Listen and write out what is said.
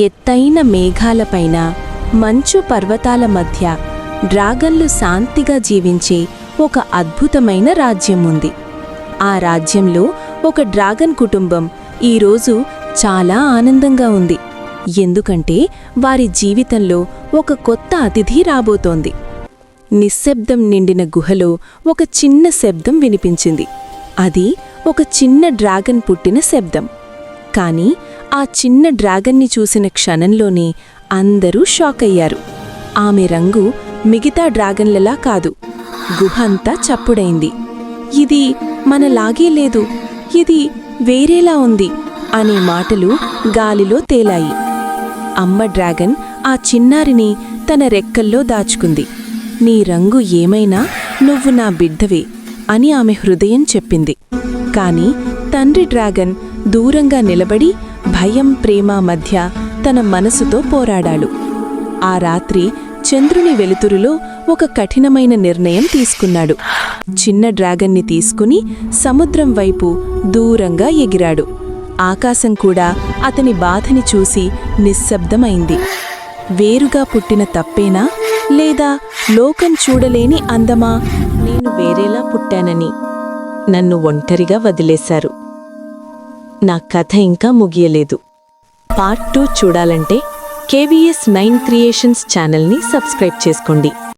ఎత్తైన మేఘాలపైన మంచు పర్వతాల మధ్య డ్రాగన్లు శాంతిగా జీవించే ఒక అద్భుతమైన రాజ్యం ఉంది. ఆ రాజ్యంలో ఒక డ్రాగన్ కుటుంబం ఈరోజు చాలా ఆనందంగా ఉంది. ఎందుకంటే వారి జీవితంలో ఒక కొత్త అతిథి రాబోతోంది. నిశ్శబ్దం నిండిన గుహలో ఒక చిన్న శబ్దం వినిపించింది. అది ఒక చిన్న డ్రాగన్ పుట్టిన శబ్దం. కాని ఆ చిన్న డ్రాగన్ని చూసిన క్షణంలోనే అందరూ షాక్ అయ్యారు. ఆమె రంగు మిగతా డ్రాగన్లలా కాదు. గుహ అంతా చప్పుడైంది. ఇది మనలాగే లేదు, ఇది వేరేలా ఉంది అనే మాటలు గాలిలో తేలాయి. అమ్మ డ్రాగన్ ఆ చిన్నారిని తన రెక్కల్లో దాచుకుంది. నీ రంగు ఏమైనా నువ్వు నా బిడ్డవే అని ఆమె హృదయం చెప్పింది. కాని తండ్రి డ్రాగన్ దూరంగా నిలబడి భయం ప్రేమ మధ్య తన మనసుతో పోరాడాడు. ఆ రాత్రి చంద్రుని వెలుతురులో ఒక కఠినమైన నిర్ణయం తీసుకున్నాడు. చిన్న డ్రాగన్ని తీసుకుని సముద్రం వైపు దూరంగా ఎగిరాడు. ఆకాశం కూడా అతని బాధని చూసి నిశ్శబ్దమైంది. వేరుగా పుట్టిన తప్పేనా, లేదా లోకం చూడలేని అందమా? నేను వేరేలా పుట్టానని నన్ను ఒంటరిగా వదిలేశారు. నా కథ ఇంకా ముగియలేదు. పార్ట్ 2 చూడాలంటే KVS 9 క్రియేషన్స్ ఛానల్ని సబ్స్క్రైబ్ చేసుకోండి.